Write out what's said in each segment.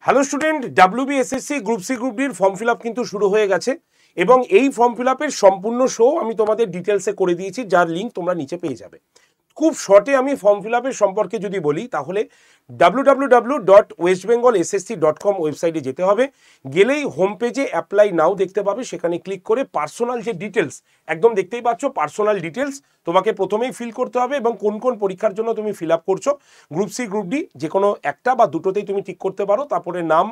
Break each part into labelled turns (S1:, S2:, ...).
S1: Hello student, WBSSC group C group ডির form fill up কিন্তু শুরু হয়ে গেছে এবং এই ফর্ম ফিল আপের সম্পূর্ণ শো আমি তোমাদের ডিটেলসে করে দিয়েছি, যার লিঙ্ক তোমরা নিচে পেয়ে যাবে। খুব শর্টে আমি ফর্ম ফিল আপের সম্পর্কে যদি বলি তাহলে www.westbengalssc.com ওয়েবসাইটে যেতে হবে। গেলেই হোম পেজে অ্যাপ্লাই নাও দেখতে পাবে, সেখানে ক্লিক করে পার্সোনাল যে ডিটেলস একদম দেখতেই পাচ্ছ, পার্সোনাল ডিটেলস তোমাকে প্রথমেই ফিল করতে হবে এবং কোন কোন পরীক্ষার জন্য তুমি ফিল আপ করছো, গ্রুপ সি গ্রুপ ডি যে কোনো একটা বা দুটোতেই তুমি ঠিক করতে পারো। তারপরে নাম,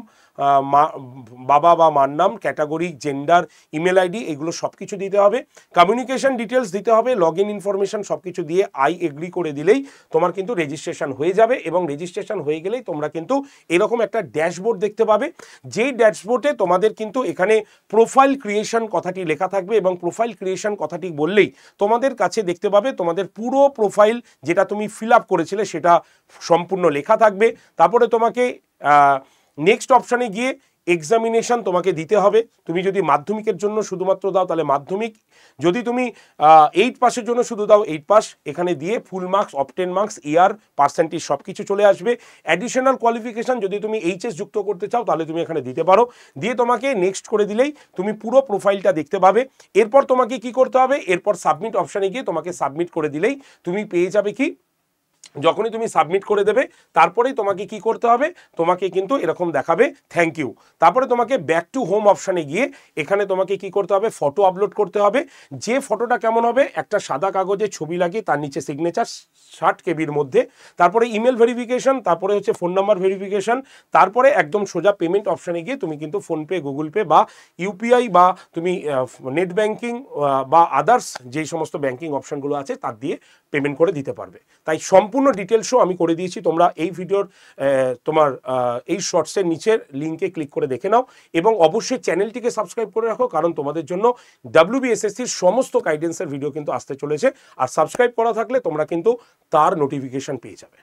S1: বাবা বা মার নাম, ক্যাটাগরি, জেন্ডার, ইমেল আইডি, এগুলো সব কিছু দিতে হবে। কমিউনিকেশন ডিটেলস দিতে হবে, লগ ইন ইনফরমেশন সব কিছু দিয়ে আই এগ্রি করে দিলেই তোমার কিন্তু রেজিস্ট্রেশন হয়ে যাবে এবং রেজিস্ট্রেশন হয়ে গেলেই তোমরা কিন্তু এরকম একটা ড্যাশবোর্ড দেখতে পাবে। যেই ড্যাশবোর্ডে তোমাদের কিন্তু এখানে প্রোফাইল ক্রিয়েশন কথাটি লেখা থাকবে এবং প্রোফাইল ক্রিয়েশন কথাটি বললেই তোমাদের কাছে দেখতে পাবে তোমাদের পুরো প্রোফাইল যেটা তুমি ফিল আপ করেছিলে সেটা সম্পূর্ণ লেখা থাকবে। তারপরে তোমাকে নেক্সট অপশানে গিয়ে এক্সামিনেশন তোমাকে দিতে হবে। তুমি যদি মাধ্যমিকের জন্য শুধুমাত্র দাও তাহলে মাধ্যমিক, যদি তুমি 8 পাসের জন্য শুধু দাও 8 পাস, এখানে দিয়ে ফুল মার্কস, অবটেন মার্কস, ইয়ার, পার্সেন্টেজ সব কিছু চলে আসবে। অ্যাডিশনাল কোয়ালিফিকেশান যদি তুমি এইচএস যুক্ত করতে চাও তাহলে তুমি এখানে দিতে পারো, দিয়ে তোমাকে নেক্সট করে দিলেই তুমি পুরো প্রোফাইলটা দেখতে পাবে। এরপর তোমাকে কি করতে হবে, এরপর সাবমিট অপশানে গিয়ে তোমাকে সাবমিট করে দিলেই তুমি পেয়ে যাবে কি, যখনই তুমি সাবমিট করে দেবে তারপরেই তোমাকে কি করতে হবে, তোমাকে কিন্তু এরকম দেখাবে থ্যাংক ইউ। তারপরে তোমাকে ব্যাক টু হোম অপশানে গিয়ে এখানে তোমাকে কি করতে হবে, ফটো আপলোড করতে হবে। যে ফটোটা কেমন হবে, একটা সাদা কাগজে ছবি লাগিয়ে তার নিচে সিগনেচার 60 কেবির মধ্যে, তারপরে ইমেল ভেরিফিকেশন, তারপরে হচ্ছে ফোন নাম্বার ভেরিফিকেশন, তারপরে একদম সোজা পেমেন্ট অপশানে গিয়ে তুমি কিন্তু ফোনপে, গুগল পে বা ইউপিআই বা তুমি নেট ব্যাঙ্কিং বা আদার্স যেই সমস্ত ব্যাঙ্কিং অপশানগুলো আছে তার দিয়ে পেমেন্ট করে দিতে পারবে। তাই সম্পূর্ণ ডিটেলসও আমি করে দিয়েছি, তোমরা এই ভিডিওর তোমার এই শর্টসের নিচের লিঙ্কে ক্লিক করে দেখে নাও এবং অবশ্যই চ্যানেলটিকে সাবস্ক্রাইব করে রাখো, কারণ তোমাদের জন্য WBSSCর সমস্ত গাইডেন্সের ভিডিও কিন্তু আসতে চলেছে। আর সাবস্ক্রাইব করা থাকলে তোমরা কিন্তু তার নোটিফিকেশন পেয়ে যাবে।